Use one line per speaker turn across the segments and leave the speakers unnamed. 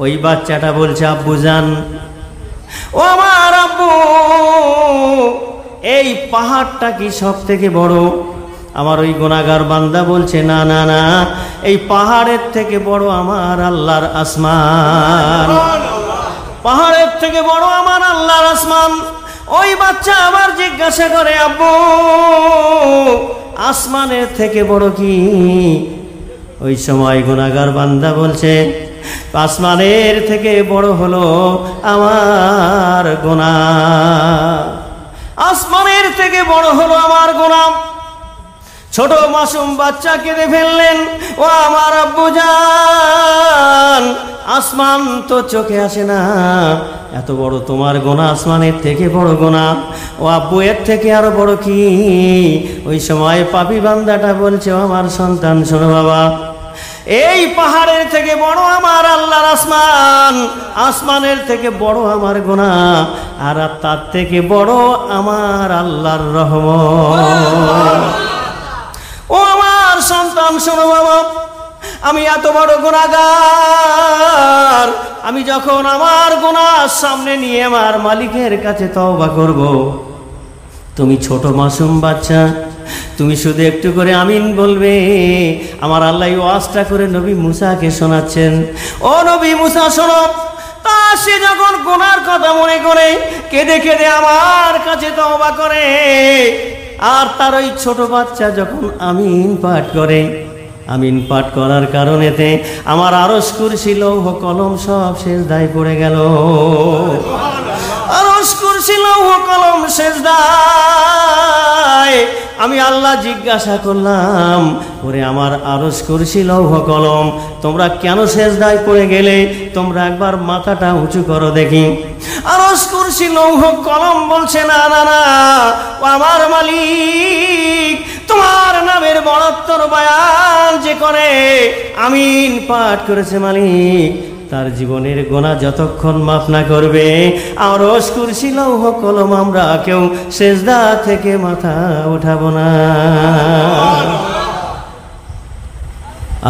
ওই বাচ্চাটা বলছে, আব্বুজান, ও আমার আব্বু, এই পাহাড়টা কি সব থেকে বড়? আমার ওই গুনাহগার বান্দা বলছে, না না না, এই পাহাড়ের থেকে বড় আমার আল্লাহর আসমান, পাহাড়ের থেকে বড় আমার আল্লাহর আসমান। ওই বাচ্চা আবার জিজ্ঞাসা করে, আব্বু, আসমানের থেকে বড় কি? ওই সময় গুনাহগার বান্দা বলছে, আসমানের থেকে বড় হলো আমার গুনাহ, আসমানের থেকে বড় হলো আমার গুনাহ। ছোট মাসুম বাচ্চা কেঁদে ফেললেন, ও আমার আব্বুজান, আসমান তো চোখে আসে না, এত বড় তোমার গুনাহ, আসমানের থেকে বড় গুনাহ। ও আব্বু, এর থেকে আরো বড় কি? ওই সময় পাপী বান্দাটা বলছে, ও আমার সন্তান, শোনো বাবা, এই পাহাড়ের থেকে বড় আমার আল্লাহর আসমান, আসমানের থেকে বড় আমার গুনাহ, আর তার থেকে বড় আমার আল্লাহর রহমত। ও আমার সন্তান, শোনো বাবা, আমি এত বড় গুনাহগার, আমি যখন আমার গুনাহ সামনে নিয়ে আমার মালিকের কাছে তওবা করব, তুমি ছোট মাসুম বাচ্চা, তুমি শুধু একটু করে আমিন বলবে। আমার আল্লাহ ওয়াজটা করে নবী মুসাকে শোনাচ্ছেন, ও নবী মুসা শোনো। তা সে যখন গুনার কথা মনে করে কেঁদে কেঁদে আমার কাছে তওবা করে, আর তার ওই ছোট বাচ্চা যখন আমিন পাঠ করে, আমিন পাঠ করার কারণেতে আমার আরশ কুরসি লৌহ কলম সব সেজদায় পড়ে গেল, আরশ কুরসি লৌহ কলম সেজদায়। আমি আল্লাহ জিজ্ঞাসা করলাম, ওরে আমার আরশ কুরসি লৌহ কলম, তোমরা কেন সেজদায় পড়ে গেলে? তোমরা একবার মাথাটা উঁচু করো দেখি। আরশ কুরসি লৌহ কলম বলছে, না না না, ও আমার মালিক, তোমার নামের বড়ত্বর বয়ান যে করে আমিন পাঠ করেছে মালিক, তার জীবনের গুনাহ যতক্ষণ মাফ না করবে, আরশ কুরসি লৌহ কলম আমরা কেউ সেজদা থেকে মাথা উঠাবো না।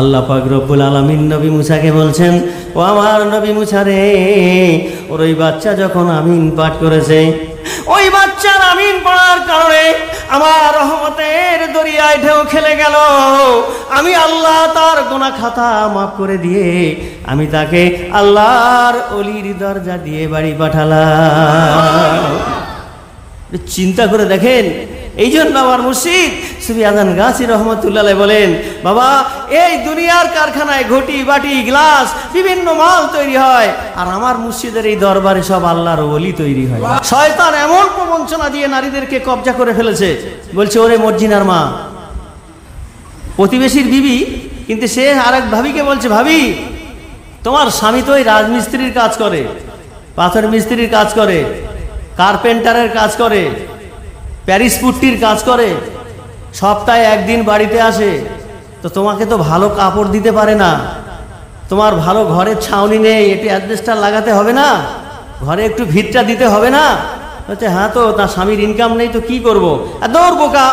আল্লাহ পাক রব্বুল আলামিন নবী মুসাকে বলছেন, ও আমার নবী মুসা রে, ওর ওই বাচ্চা যখন আমিন পাঠ করেছে, ওই বাচ্চার আমিন পড়ার কারণে আমার রহমতের দরিয়ায় ঢেউ খেলে গেল। আমি আল্লাহ তার গুনাহ খাতা মাফ করে দিয়ে আমি তাকে আল্লাহর ওলির দরজা দিয়ে বাড়ি পাঠালাম। চিন্তা করে দেখেন। এই জন্য আমার মুর্শিদ সুফি আজান গাছি রহমতুল্লাহ বলেন, বাবা, এই দুনিয়ার কারখানায় ঘটি বাটি গ্লাস বিভিন্ন মাল তৈরি হয়, আর আমার মুর্শিদের এই দরবারে সব আল্লাহর ওলি তৈরি হয়। শয়তান এমন প্রবঞ্চনা দিয়ে নারীদেরকে কবজা করে ফেলেছে, বলছে, ওরে মর্জিনার মা, প্রতিবেশীর বিবি, কিন্তু সে আরেক ভাবিকে বলছে, ভাবি, তোমার স্বামী তো ওই রাজমিস্ত্রির কাজ করে, পাথর মিস্ত্রির কাজ করে, কার্পেন্টারের কাজ করে, প্যারিস পুট্টির কাজ করে, সপ্তাহে একদিন বাড়িতে আসে, তো তোমাকে তো ভালো কাপড় দিতে পারে না, তোমার ভালো ঘরের ছাউনি নেই, একটু অ্যাডজাস্টার লাগাতে হবে না, ঘরে একটু ভিতটা দিতে হবে না। বলছে, হ্যাঁ, তো তার স্বামীর ইনকাম নেই তো কি করবো? দৌড় বোকা,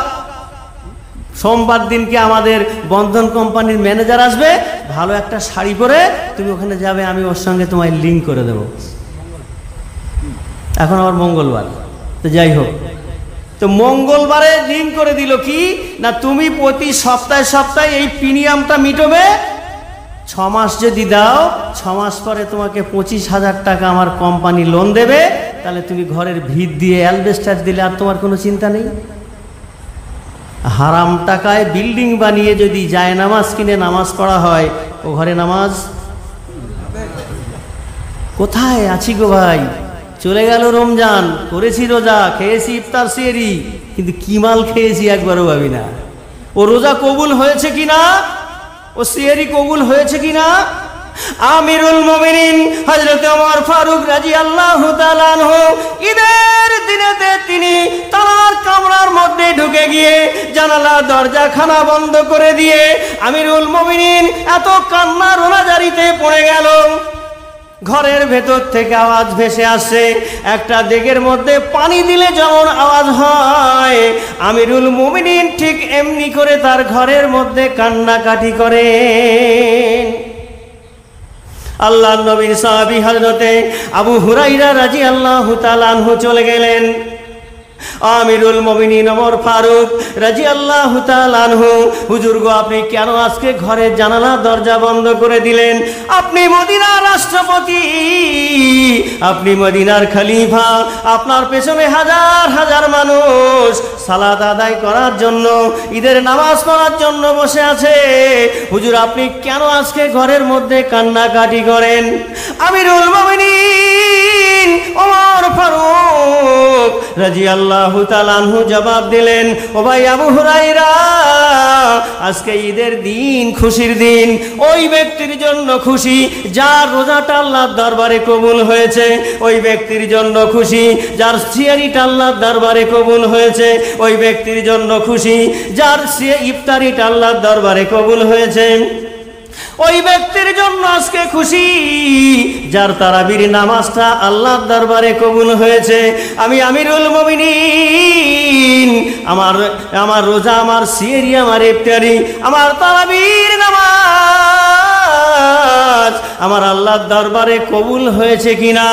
সোমবার দিনকে আমাদের বন্ধন কোম্পানির ম্যানেজার আসবে, ভালো একটা শাড়ি পরে তুমি ওখানে যাবে, আমি ওর সঙ্গে তোমায় লিঙ্ক করে দেব। এখন আবার মঙ্গলবার, তো যাই হোক, তো মঙ্গলবারে লিঙ্ক করে দিল কি না, তুমি প্রতি সপ্তাহে সপ্তাহে এই প্রিমিয়ামটা মিটবে, 6 মাস যদি দাও, 6 মাস পরে তোমাকে 25,000 টাকা আমার কোম্পানি লোন দেবে, তাহলে তুমি ঘরের ভিত দিয়ে অ্যালবেস্টার দিলে আর তোমার কোনো চিন্তা নেই। হারাম টাকায় বিল্ডিং বানিয়ে যদি যায় নামাজ কিনে নামাজ পড়া হয়, ও ঘরে নামাজ কোথায়? আছি গো ভাই, চলে গেল রমজান, করেছি রোজা, খেয়েছি ইফতার সেহরি, কিন্তু কি মাল খেয়েছি একবারও ভাবি না। ও রোজা কবুল হয়েছে কিনা, ও সেহরি কবুল হয়েছে কিনা। আমিরুল মুমিনিন হযরত ওমর ফারুক রাদিয়াল্লাহু তাআলা আনহু ঈদের দিনেতে তিনি তার কামরার মধ্যে ঢুকে গিয়ে জানালা দরজা খানা বন্ধ করে দিয়ে আমিরুল মুমিনিন এত কান্না রোনাজারিতে পড়ে গেল। ঘরের ভেতর থেকে আওয়াজ ভেসে আসছে, একটা দিকের মধ্যে পানি দিলে যেমন আওয়াজ হয়, আমিরুল মুমিনিন ঠিক এমনি করে তার ঘরের মধ্যে কান্নাকাটি করে। আল্লাহর নবীর সাহাবী হযরতে আবু হুরায়রা রাদিয়াল্লাহু তাআলা আনহু চলে গেলেন। আমিরুল মুমিনিন ওমর ফারুক রাদিয়াল্লাহু তাআলা আনহু, হুজুর গো, আপনি কেন আজকে ঘরের জানালা দরজা বন্ধ করে দিলেন? আপনি মদিনার রাষ্ট্রপতি, আপনি মদিনার খলিফা, আপনার পেছনে হাজার হাজার মানুষ সালাত আদায় করার জন্য, ঈদের নামাজ পড়ার জন্য বসে আছে। হুজুর, আপনি কেন আজকে ঘরের মধ্যে কান্নাকাটি করেন? আমিরুল মুমিনিন ওমর ফারুক রাদিয়াল্লাহু তাআলা আনহু জবাব দিলেন, ও ভাই আবু হুরায়রা, আজকে ঈদের দিন, খুশির দিন। ওই ব্যক্তির জন্য খুশি যার রোজাটা আল্লাহর দরবারে কবুল হয়েছে, ওই ব্যক্তির জন্য খুশি যার সিয়ারিটা আল্লাহর দরবারে কবুল হয়েছে, ওই ব্যক্তির জন্য খুশি যার ইফতারিটা আল্লাহর দরবারে কবুল হয়েছে, ওই ব্যক্তির জন্য আজকে খুশি যার তারাবির নামাজটা আল্লাহর দরবারে কবুল হয়েছে। আমি আমিরুল মুমিনিন, আমার রোজা, আমার সিয়ারি, আমার ইফতারি, আমার তারাবির নামাজ আমার আল্লাহর দরবারে কবুল হয়েছে কিনা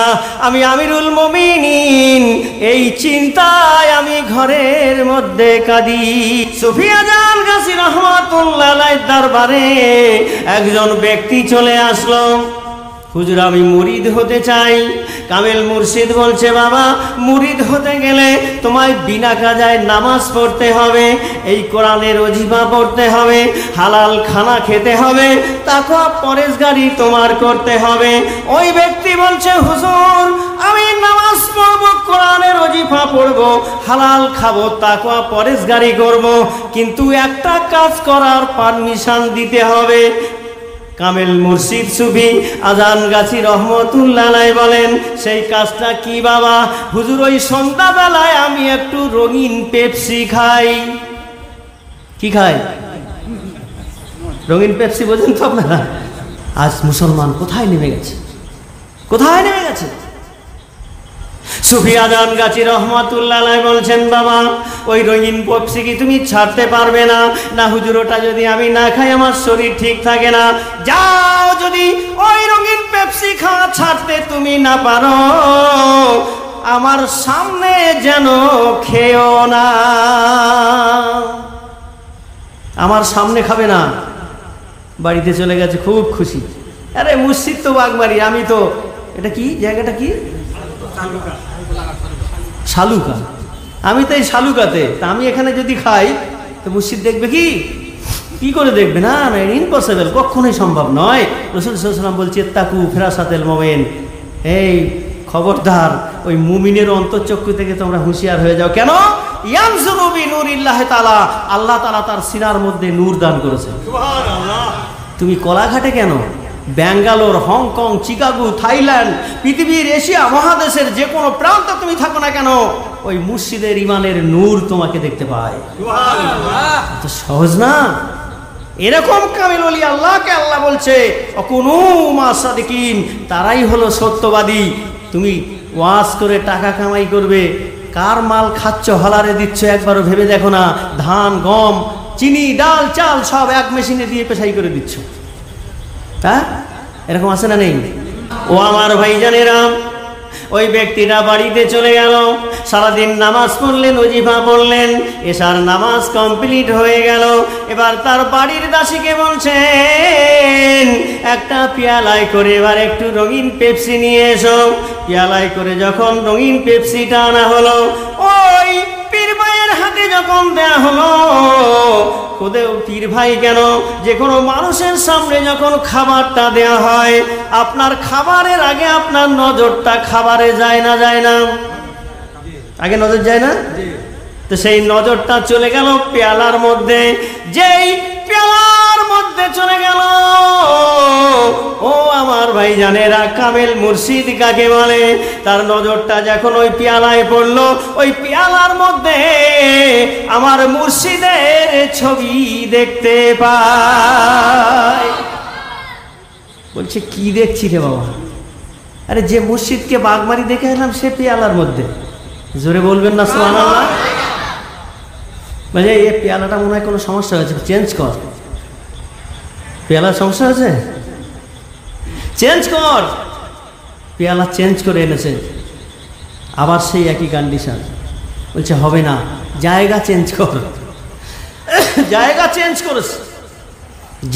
আমি আমিরুল মুমিনিন এই চিন্তায় আমি ঘরের মধ্যে কাঁদি। সুফিয়া জান গাজী রাহমাতুল্লাহ আলাইহির দরবারে একজন ব্যক্তি চলে আসলো, হুজুর আমি মুরিদ হতে চাই। কামেল মুর্শিদ বলছে, বাবা, মুরিদ হতে গেলে তোমায় বিনা কাজায় নামাজ পড়তে হবে, এই কোরআনের ওজিফা পড়তে হবে, হালাল খানা খেতে হবে, তাকওয়া পরেজগারি তোমার করতে হবে। ওই ব্যক্তি বলছে, হুজুর আমি নামাজ পড়বো, কোরআনের ওজিফা পড়বো, হালাল খাবো, তাকওয়া পরেজগারি করব, কিন্তু একটা কাজ করার পারমিশন দিতে হবে। কামেল মুর্শিদ সুফি আজান গাজী রহমতুল্লাহ আলাইহি বলেন, সেই কাজটা কি বাবা? হুজুর ওই সন্ধ্যাবেলায় আমি একটু রঙিন পেপসি খাই। কি খাই? রঙিন পেপসি, বোঝেন তো আপনারা? আজ মুসলমান কোথায় নেমে গেছে, কোথায় নেমে গেছে? সুফি আজান গাজী রহমাতুল্লাহ আলাইহি বলছেন, বাবা ওই রঙিন পেপসি কি তুমি ছাড়তে পারবে না? না হুজুর, ওটা যদি আমি না খাই আমার শরীর ঠিক থাকে না। যাও, যদি ওই রঙিন পেপসি খাওয়া ছাড়তে তুমি না পারো, আমার সামনে যেন খেও না, আমার সামনে খাবে না। বাড়িতে চলে গেছে, খুব খুশি। আরে মুর্শিদ তো বাগমারি, আমি তো, এটা কি জায়গাটা কি? শালুকা। আমি তো এই শালুকাতে, তা আমি এখানে যদি খাই তো মুর্শিদ দেখবে কি? কি করে দেখবে? না না, ইম্পসিবল, কখনোই সম্ভব নয়। রাসূল সাল্লাল্লাহু আলাইহি ওয়াসাল্লাম বলছে, ইত্তাকু ফিরাসাতিল মুমিন, এই খবরদার, ওই মুমিনের অন্তর্চক্ষু থেকে তোমরা হুঁশিয়ার হয়ে যাও। কেন? ইয়ানজুরু বিনুরিল্লাহি তাআলা, আল্লাহ তাআলা তার সিনার মধ্যে নূর দান করেছে। সুবহানাল্লাহ। তুমি কলাঘাটে কেন? ব্যাঙ্গালোর, হংকং, চিকাগো, থাইল্যান্ড, পৃথিবীর এশিয়া মহাদেশের যে কোনো প্রান্তে তুমি থাকো না কেন, ওই মুর্শিদের ইমানের নূর তোমাকে দেখতে পায়। সুবহানাল্লাহ। তো সহজ না? এরকম কামিল ওলি আল্লাহকে আল্লাহ বলছে, অকুনু মা সাদিকিন, তারাই হলো সত্যবাদী। তুমি ওয়াজ করে টাকা কামাই করবে, কার মাল খাচ্ছ, হলারে দিচ্ছ, একবারও ভেবে দেখো না? ধান, গম, চিনি, ডাল, চাল সব এক মেশিনে দিয়ে পেশাই করে দিচ্ছ। হ্যাঁ, এরকম আছে না নেই? ও আমার ভাইজানেরা, ওই ব্যক্তিটা বাড়িতে চলে গেল, সারাদিন নামাজ পড়লেন, ওজিফা পড়লেন, এশার নামাজ কমপ্লিট হয়ে গেল। এবার তার বাড়ির দাসীকে বলছেন, একটা পেয়ালায় করে এবার একটু রঙিন পেপসি নিয়ে এসো। পেয়ালায় করে যখন রঙিন পেপসিটা আনা হলো, ওই পীর ভাইয়ের হাতে যখন দেয়া হলো, ওদের পীর ভাই কেন, যে কোনো মানুষের সামনে যখন খাবারটা দেয়া হয়, আপনার খাবারের আগে আপনার নজরটা খাবারে যায় না? যায় না? আগে নজর যায় না? তো সেই নজরটা চলে গেল পেয়ালার মধ্যে। যেই পেয়ালার মধ্যে চলে গেল, ও আমার ভাই জানেরা, কামেল মুর্শিদ কাকে বলে, তার নজরটা যখন ওই পেয়ালায় পড়লো, ওই পেয়ালার মধ্যে আমার মুর্শিদের ছবি দেখতে পায়। বলছে, কি দেখছি রে বাবা? আরে যে মুর্শিদকে বাগমারি দেখে এলাম, সে পেয়ালার মধ্যে। জোরে বলবেন না সুবহানাল্লাহ? মানে এই পেয়ালাটা মনে হয় কোনো সমস্যা হয়েছে, চেঞ্জ কর। পেয়ালার সমস্যা হয়েছে? চেঞ্জ কর। পেয়ালা চেঞ্জ করে এনেছে, আবার সেই একই কন্ডিশন। বলছে হবে না, জায়গা চেঞ্জ কর। জায়গা চেঞ্জ করেছে,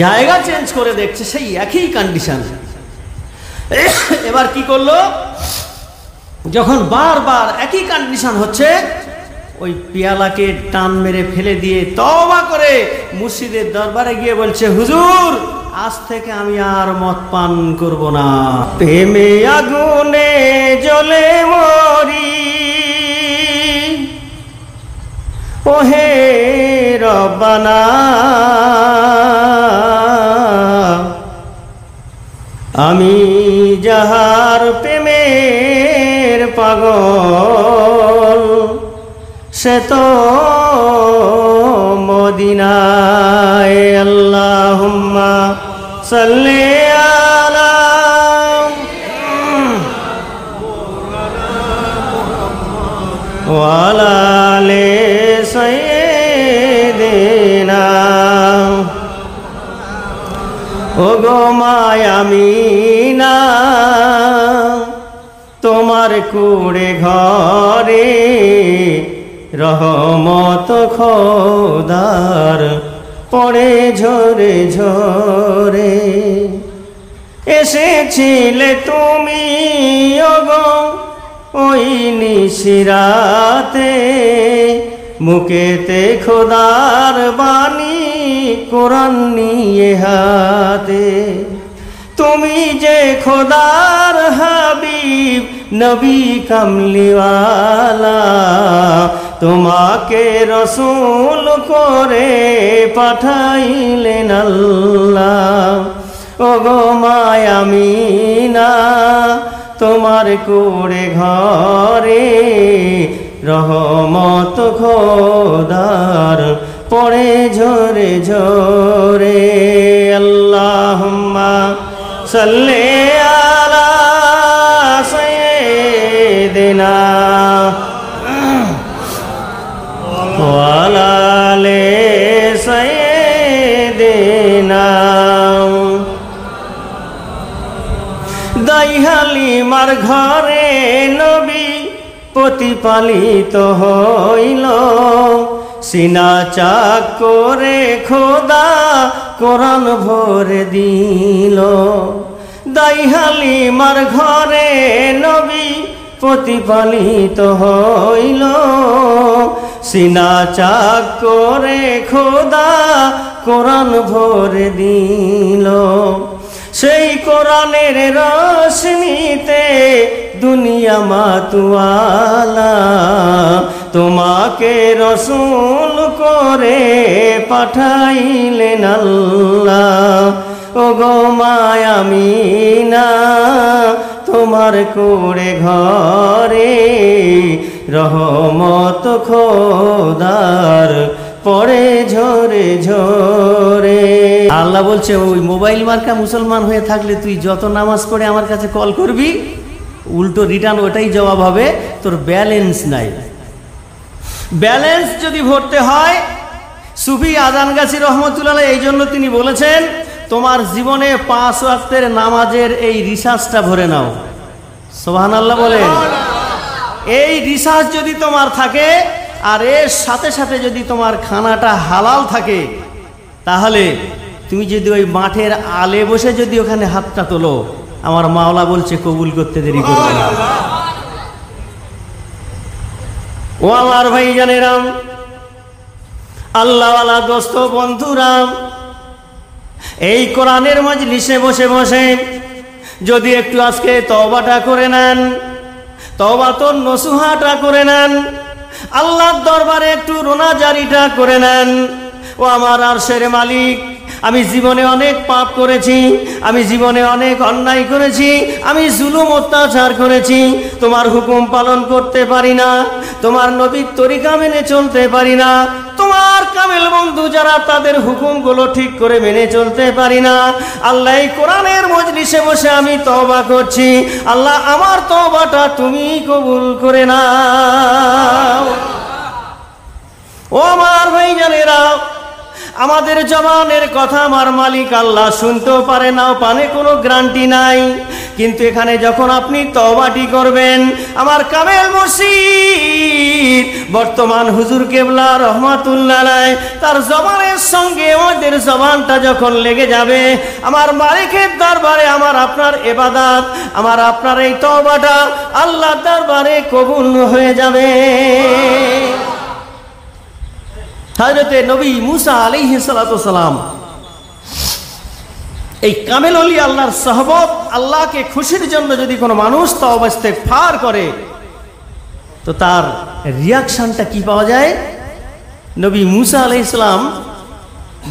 জায়গা চেঞ্জ করে দেখছে সেই একই কন্ডিশন। এবার কি করলো, যখন বারবার একই কন্ডিশন হচ্ছে, ওই পেয়ালাকে টান মেরে ফেলে দিয়ে তওবা করে মুর্শিদের দরবারে গিয়ে বলছে, হুজুর আজ থেকে আমি আর মদ পান করব না। প্রেমে আগুনে জ্বলে মরি, ওহে রব্বানা আমি যাহার প্রেমের পাগল, সে তো মদিনায়। আল্লাহুম্মা সাল্লি আলা ওয়া আলা আলি সাইয়্যিদিনা। ওগো মায়ামিনা তোমার কুড়ে ঘরে রহমত খোদার পড়ে ঝরে ঝরে। এসেছিলে তুমি ওগো ওই নিশিরাতে, মুখেতে খোদার বাণী কোরআন নিয়ে হাতে। তুমি যে খোদার হাবিব নবী কামলিওয়ালা, তোমাকে রসূল করে পাঠাইলেন আল্লাহ। ওগো মায়ামিনা তোমার কুড়ে ঘরে রহমত খোদার পড়ে ঝরে ঝরে। আল্লাহুম্মা সাল্লি আলা সাইয়্যিদিনা ওয়া আলা আলি সাইয়্যিদিনা। দাইহালিমার ঘরে নবী প্রতিপালিত হইল, সিনা চাক করে খোদা কোরআন ভরে দিল। দাইহালিমার ঘরে নবী প্রতিপালিত হইল, সিনা চাক করে খোদা কোরআন ভরে দিল। সেই কোরআনের রোশনীতে দুনিয়া মাতুয়ালা, তোমাকে রসূল করে পাঠাইলেন আল্লাহ। ওগো মায়ামিনা তোমার কুড়ে ঘরে রহমত খোদার পড়ে ঝরে ঝরে। আল্লাহ বলছে, ওই মোবাইল মার্কা মুসলমান হয়ে থাকলে তুই যত নামাজ পড়ে আমার কাছে কল করবি, উল্টো রিটার্ন ওটাই জবাব হবে, তোর ব্যালেন্স নাই। ব্যালেন্স যদি ভরতে হয়, সুফি আজানগাছি রহমতুল্লাহ এই জন্য তিনি বলেছেন, তোমার জীবনে 5 ওয়াক্তের নামাজের এই রিসার্চটা ভরে নাও। সুবহানাল্লাহ বলেন। এই রিসার্চ যদি তোমার থাকে, আর এর সাথে সাথে যদি তোমার খানাটা হালাল থাকে, তাহলে তুমি যদি ওই মাঠের আলে বসে যদি ওখানে হাতটা তোলো, আমার মাওলা বলছে কবুল করতে দেরি করবে না। ও আমার ভাই জানেরাম, আল্লাহওয়ালা দোস্ত বন্ধুরাম, এই কোরআনের মজলিসে বসে বসে যদি একটু আজকে তওবাটা করে নেন, তওবাতুন নসুহাটা করে নেন, আল্লাহর দরবারে একটু রোনাজারিটা করে নেন। ও আমার আরশের মালিক, আমি জীবনে অনেক পাপ করেছি, আমি জীবনে অনেক অন্যায় করেছি, আমি জুলুম অত্যাচার করেছি, তোমার হুকুম পালন করতে পারি না, তোমার নবীর তরিকা মেনে চলতে পারি না, তোমার কামেল বন্ধু যারা তাদের হুকুমগুলো ঠিক করে মেনে চলতে পারি না। আল্লাহ এই কোরআনের মজলিসে বসে আমি তওবা করছি, আল্লাহ আমার তওবাটা তুমি কবুল করে নাও। ও আমার ভাইজানেরা, আমাদের জবানের কথা আমার মালিক আল্লাহ শুনতেও পারে নাও পানে, কোনো গ্যারান্টি নাই। কিন্তু এখানে যখন আপনি তওবাটি করবেন, আমার কামেল মুর্শিদ বর্তমান হুজুর কেবলা রহমাতুল্লাহ আলাইহি তার জবানের সঙ্গে আমাদের জবানটা যখন লেগে যাবে, আমার মালিকের দরবারে আমার আপনার ইবাদত, আমার আপনার এই তওবাটা আল্লাহর দরবারে কবুল হয়ে যাবে। হযরতে নবী মুসা আলাইহিস সালাতু সালাম এই কামেল ওলি আল্লাহর সহবত, আল্লাহকে খুশির জন্য যদি কোনো মানুষ তওবা ইস্তেগফার করে তো তার রিয়াকশনটা কি পাওয়া যায়? নবী মুসা আলাইহিস সালাম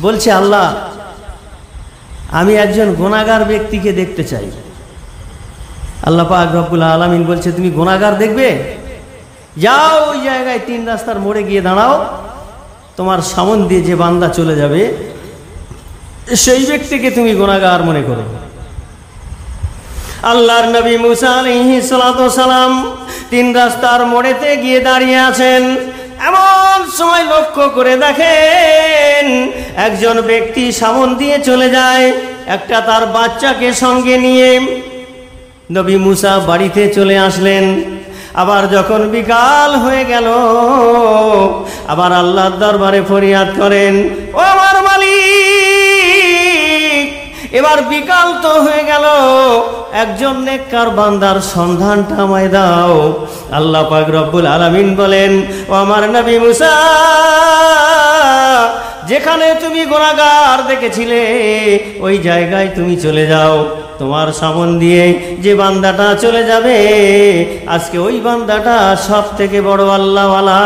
বলছে, আল্লাহ আমি একজন গুনাহগার ব্যক্তিকে দেখতে চাই। আল্লাহ পাক রব্বুল আলামিন বলছে, তুমি গুনাহগার দেখবে? যাও ওই জায়গায় 3 রাস্তার মোড়ে গিয়ে দাঁড়াও, তোমার সামনে দিয়ে যে বান্দা চলে যাবে সেই ব্যক্তিকে তুমি গুনাহগার মনে করো। আল্লাহর নবী মুসা আলাইহিস সালাতু সালাম 3 রাস্তার মোড়েতে গিয়ে দাঁড়িয়ে আছেন। এমন সময় লক্ষ্য করে দেখেন একজন ব্যক্তি সামনে দিয়ে চলে যায়, একটা তার বাচ্চাকে সঙ্গে নিয়ে। নবী মুসা বাড়িতে চলে আসলেন। আবার যখন বিকাল হয়ে গেল, আবার আল্লাহর দরবারে ফরিয়াদ করেন, ও আমার মালিক, এবার বিকাল তো হয়ে গেল, একজন নেককার বান্দার সন্ধানটা আমায় দাও। আল্লাহ পাক রব্বুল আলামিন বলেন, ও আমার নবী মুসা, যেখানে তুমি গুনাহগার দেখেছিলে ওই জায়গায় তুমি চলে যাও। তোমার সামনে দিয়ে যে বান্দাটা চলে যাবে আজকে ওই বান্দাটা সব থেকে বড় আল্লাহওয়ালা।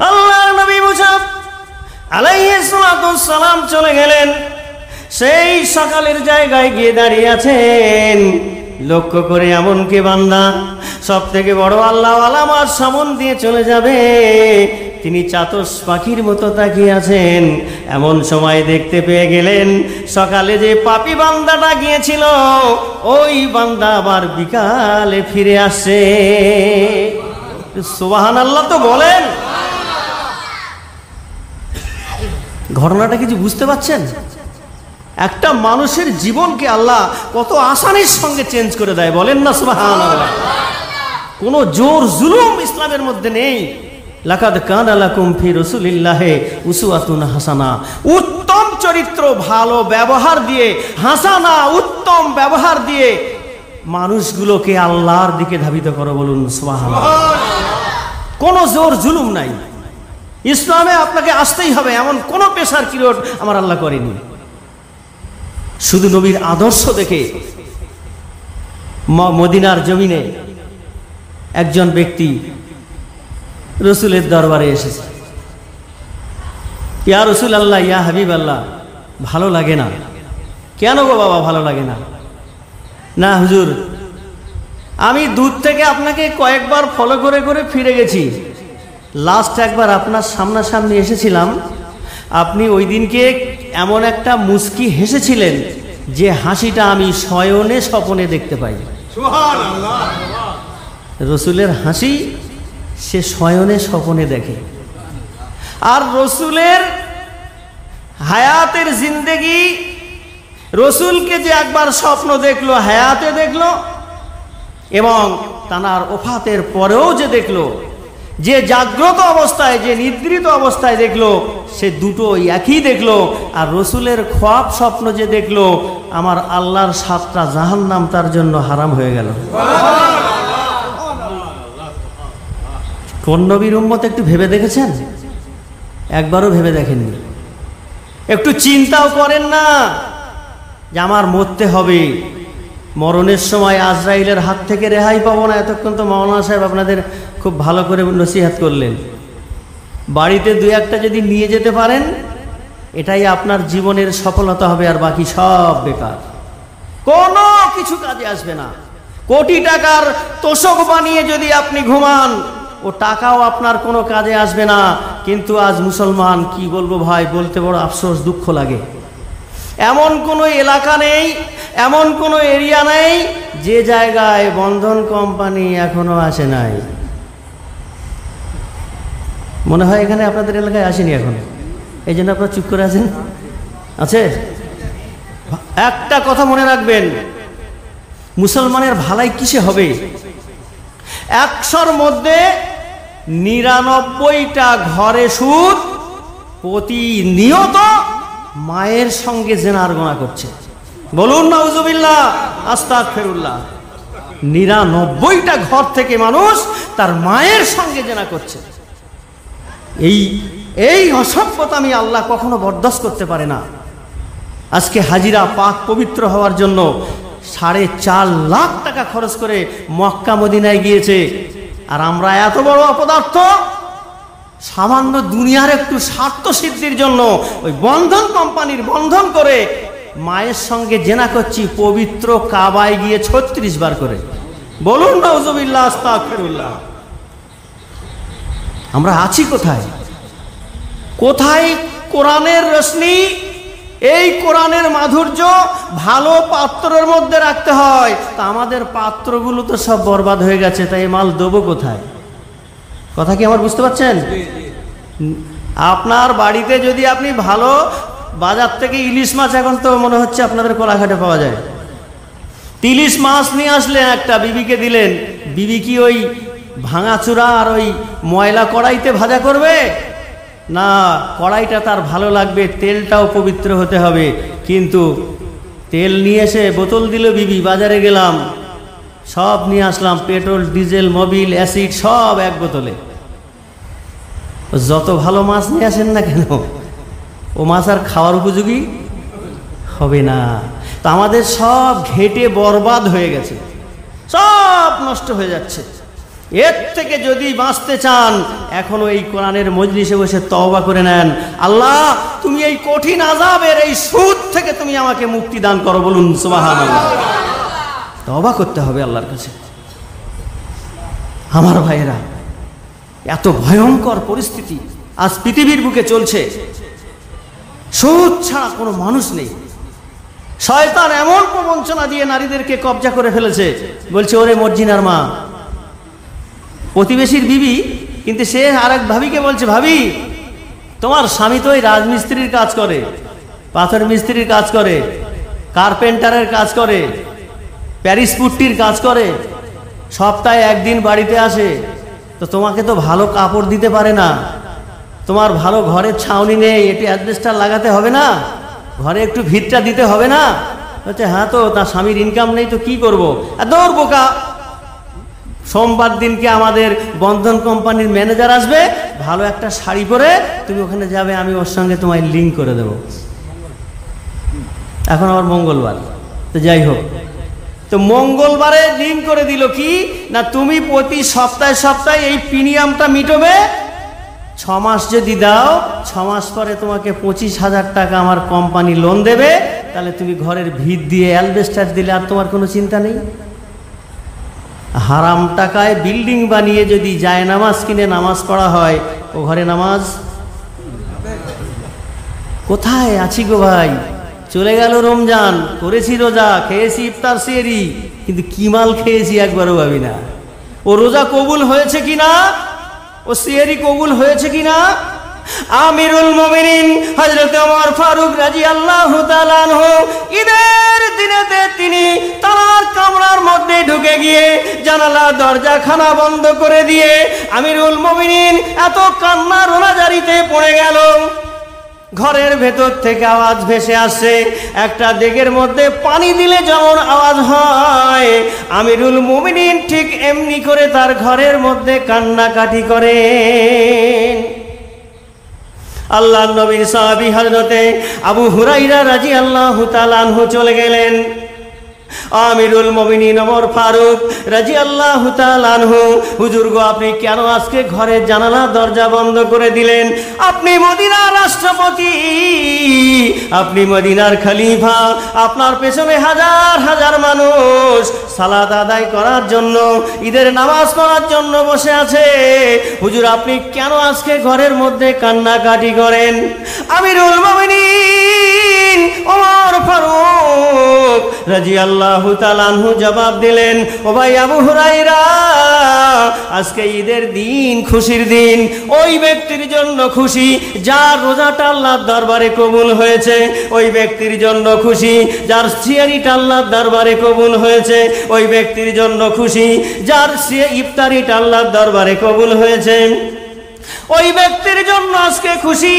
আল্লাহর নবী মুসা আলাইহিস সালাতু সালাম চলে গেলেন, সেই সকালের জায়গায় গিয়ে দাঁড়িয়ে আছেন। লক্ষ্য করে এমন কে বান্দা সব থেকে বড় আল্লাহওয়ালা আমার সামনে দিয়ে চলে যাবে, তিনি চাতস পাখির মতো তাকিয়ে আছেন। এমন সময় দেখতে পেয়ে গেলেন সকালে যে পাপী বান্দাটা গিয়েছিল ওই বান্দা আবার বিকালে ফিরে আসছে। সুবহানাল্লাহ তো বলেন। ঘটনাটা কিছু বুঝতে পারছেন? একটা মানুষের জীবনকে আল্লাহ কত আসানির সঙ্গে চেঞ্জ করে দেয়, বলেন না সুবহানাল্লাহ। কোনো জোর জুলুম ইসলামের মধ্যে নেই। লাকাদ কানা লাকুম ফি রাসূলিল্লাহি উসওয়াতুন হাসানা, উত্তম চরিত্র, ভালো ব্যবহার দিয়ে, হাসানা উত্তম ব্যবহার দিয়ে মানুষগুলোকে আল্লাহর দিকে ধাবিত করো, বলুন সুবহানাল্লাহ। কোনো জোর জুলুম নাই ইসলামে, আপনাকে আসতেই হবে এমন কোনো পেশার কিরোট আমার আল্লাহ করেনি। শুধু নবীর আদর্শ দেখে মদিনার জমিনে একজন ব্যক্তি রসুলের দরবারে এসেছে। ইয়া রসুল আল্লাহ, ইয়া হাবিব আল্লাহ, ভালো লাগে না। কেন গো বাবা ভালো লাগে না? না হুজুর, আমি দূর থেকে আপনাকে কয়েকবার ফলো করে করে ফিরে গেছি। লাস্ট একবার আপনার সামনাসামনি এসেছিলাম, আপনি ওই দিনকে এমন একটা মুস্কি হেসেছিলেন যে হাসিটা আমি শয়নে স্বপনে দেখতে পাই। সুবহানাল্লাহ। রসুলের হাসি সে শয়নে স্বপনে দেখে। আর রসুলের হায়াতের জিন্দেগি, রসুলকে যে একবার স্বপ্ন দেখলো, হায়াতে দেখলো, এবং তানার ওফাতের পরেও যে দেখলো, যে জাগ্রত অবস্থায় যে নিদ্রিত অবস্থায় দেখলো, সে দুটো একই দেখলো। আর রসুলের খ্বাব স্বপ্ন যে দেখলো, আমার আল্লাহর 7টা জাহান্নাম তার জন্য হারাম হয়ে গেল। কোন নবীর উম্মত একটু ভেবে দেখেছেন? একবারও ভেবে দেখেননি। একটু চিন্তাও করেন না যে আমার মরতে হবে, মরণের সময় আজরাইলের হাত থেকে রেহাই পাবো না। এতক্ষণ তো মাওলানা সাহেব আপনাদের খুব ভালো করে নসিহত করলেন। বাড়িতে 2-1টা যদি নিয়ে যেতে পারেন, এটাই আপনার জীবনের সফলতা হবে, আর বাকি সব বেকার, কোনো কিছু কাজে আসবে না। কোটি টাকার তোষক বানিয়ে যদি আপনি ঘুমান, ও টাকাও আপনার কোনো কাজে আসবে না। কিন্তু আজ মুসলমান, কি বলবো ভাই, বলতে বড় আফসোস, দুঃখ লাগে। এমন কোনো এলাকা নেই, এমন কোনো এরিয়া নেই যে জায়গায় বন্ধন কোম্পানি এখনো আসে নাই। মনে হয় এখানে আপনাদের এলাকায় আসেনি এখন, এই জন্য আপনারা চুপ করে আছেন। আছে একটা কথা মনে রাখবেন, মুসলমানের ভালাই কিসে হবে? 100র মধ্যে 99টা ঘরে সুদ, প্রতিনিয়ত মায়ের সঙ্গে জেনার গোনা করছে। বলুন নাউজুবিল্লাহ, আস্তাগফিরুল্লাহ। 99টা ঘর থেকে মানুষ তার মায়ের সঙ্গে জেনা করছে। এই অসভ্যতা আমি আল্লাহ কখনো বরদাস্ত করতে পারে না। আজকে হাজিরা পাক পবিত্র হওয়ার জন্য 4.5 লাখ টাকা খরচ করে মক্কা মদিনায় গিয়েছে, আর আমরা এত বড় অপদার্থ, সামান্য দুনিয়ার একটু স্বার্থ সিদ্ধির জন্য ওই বন্ধন কোম্পানির বন্ধন করে মায়ের সঙ্গে জেনা করছি পবিত্র কাবায় গিয়ে 36 বার করে। বলুন নাউজুবিল্লাহ, আস্তাগফিরুল্লাহ। আমরা আছি কোথায়? কোথায় কোরআনের রোশনি? এই কোরআনের মাধুর্য ভালো পাত্রের মধ্যে রাখতে হয়, তা আমাদের পাত্রগুলো তো সব বরবাদ হয়ে গেছে, তাই মাল দেবো কোথায়? কথা কি আমার বুঝতে পারছেন? আপনার বাড়িতে যদি আপনি ভালো বাজার থেকে ইলিশ মাছ, এখন তো মনে হচ্ছে আপনাদের কোলাঘাটে পাওয়া যায়, ইলিশ মাছ নিয়ে আসলে একটা বিবিকে দিলেন, বিবি কি ওই ভাঙাচুরা আর ওই ময়লা কড়াইতে ভাজা করবে? না, কড়াইটা তার ভালো লাগবে, তেলটাও পবিত্র হতে হবে। কিন্তু তেল নিয়ে এসে বোতল দিল বিবি, বাজারে গেলাম, সব নিয়ে আসলাম, পেট্রোল, ডিজেল, মোবিল, অ্যাসিড সব এক বোতলে। যত ভালো মাছ নিয়ে আসেন না কেন, ও মাছ আর খাওয়ার উপযোগী হবে না। তো আমাদের সব ঘেটে বরবাদ হয়ে গেছে, সব নষ্ট হয়ে যাচ্ছে। এর থেকে যদি বাঁচতে চান, এখনো এই কোরআনের মজলিসে বসে তওবা করে নেন, আল্লাহ তুমি এই কঠিন আযাবের, এই সুদ থেকে তুমি আমাকে মুক্তি দান করো। বলুন সুবহানাল্লাহ। তওবা করতে হবে আল্লাহর কাছে। আমার ভাইয়েরা, এত ভয়ঙ্কর পরিস্থিতি আজ পৃথিবীর বুকে চলছে, সুদ ছাড়া কোনো মানুষ নেই। শয়তান এমন প্রবঞ্চনা দিয়ে নারীদেরকে কবজা করে ফেলেছে, বলছে ওরে মর্জিনার মা, প্রতিবেশীর বিবি, কিন্তু সে আরেক ভাবিকে বলছে, ভাবি তোমার স্বামী তো ওই রাজমিস্ত্রির কাজ করে, পাথর মিস্ত্রির কাজ করে, কার্পেন্টারের কাজ করে, প্যারিস পুট্টির কাজ করে, সপ্তাহে একদিন বাড়িতে আসে, তো তোমাকে তো ভালো কাপড় দিতে পারে না, তোমার ভালো ঘরের ছাউনি নেই, একটু অ্যাডভেস্টার লাগাতে হবে না, ঘরে একটু ভিতটা দিতে হবে না? বলছে হ্যাঁ, তো তার স্বামীর ইনকাম নেই তো কি করবো? দৌড় বোকা, সোমবার দিনকে আমাদের বন্ধন কোম্পানির ম্যানেজার আসবে, ভালো একটা শাড়ি পরে তুমি ওখানে যাবে, আমি ওর সঙ্গে তোমায় লিঙ্ক করে দেব। এখন আবার মঙ্গলবার, তো যাই হোক, তো মঙ্গলবারে লিঙ্ক করে দিল কি না, তুমি প্রতি সপ্তাহে সপ্তাহে এই প্রিমিয়ামটা মিটবে, 6 মাস যদি দাও, 6 মাস পরে তোমাকে 25,000 টাকা আমার কোম্পানি লোন দেবে, তাহলে তুমি ঘরের ভিত দিয়ে অ্যালবেস্টার দিলে আর তোমার কোনো চিন্তা নেই। হারাম টাকায় বিল্ডিং বানিয়ে যদি যায় নামাজ কিনে নামাজ পড়া হয়, ও ঘরে নামাজ কোথায়? আছি গো ভাই, চলে গেল রমজান, করেছি রোজা, খেয়েছি ইফতার সেহরি, কিন্তু কি মাল খেয়েছি একবারও ভাবি না। ও রোজা কবুল হয়েছে কিনা, ও সেহরি কবুল হয়েছে কিনা। আমিরুল মুমিনিন হযরত ওমর ফারুক রাদিয়াল্লাহু তাআলা আনহু ঈদের দিনেতে তিনি তার কামরার মধ্যে ঢুকে গিয়ে জানালা দরজা খানা বন্ধ করে দিয়ে আমিরুল মুমিনিন এত কান্না রোনাজারিতে পড়ে গেল। ঘরের ভেতর থেকে আওয়াজ ভেসে আসছে, একটা দেগের মধ্যে পানি দিলে যেমন আওয়াজ হয়, আমিরুল মুমিনিন ঠিক এমনি করে তার ঘরের মধ্যে কান্নাকাটি করেন। আল্লাহর নবীর সাহাবী হযরতে আবু হুরায়রা রাদিয়াল্লাহু তাআলা আনহু চলে গেলেন। আমিরুল মুমিনিন ওমর ফারুক রাদিয়াল্লাহু তাআলা আনহু, হুজুর গো, আপনি কেন আজকে ঘরের জানালা দরজা বন্ধ করে দিলেন? আপনি মদিনার রাষ্ট্রপতি, আপনি মদিনার খলিফা, আপনার পেছনে হাজার হাজার মানুষ সালাত আদায় করার জন্য, ঈদের নামাজ পড়ার জন্য বসে আছে। হুজুর আপনি কেন আজকে ঘরের মধ্যে কান্নাকাটি করেন? আমিরুল মুমিনিন ওমর ফারুক রাদিয়াল্লাহু তাআলা আনহু জবাব দিলেন, ও ভাই আবু হুরায়রা, আজকে ঈদের দিন, খুশির দিন। ওই ব্যক্তির জন্য খুশি যার রোজাটা আল্লাহর দরবারে কবুল হয়েছে, ওই ব্যক্তির জন্য খুশি যার সিয়ারিটা আল্লাহর দরবারে কবুল হয়েছে, ওই ব্যক্তির জন্য খুশি যার ইফতারিটা আল্লাহর দরবারে কবুল হয়েছে, ওই ব্যক্তির জন্য আজকে খুশি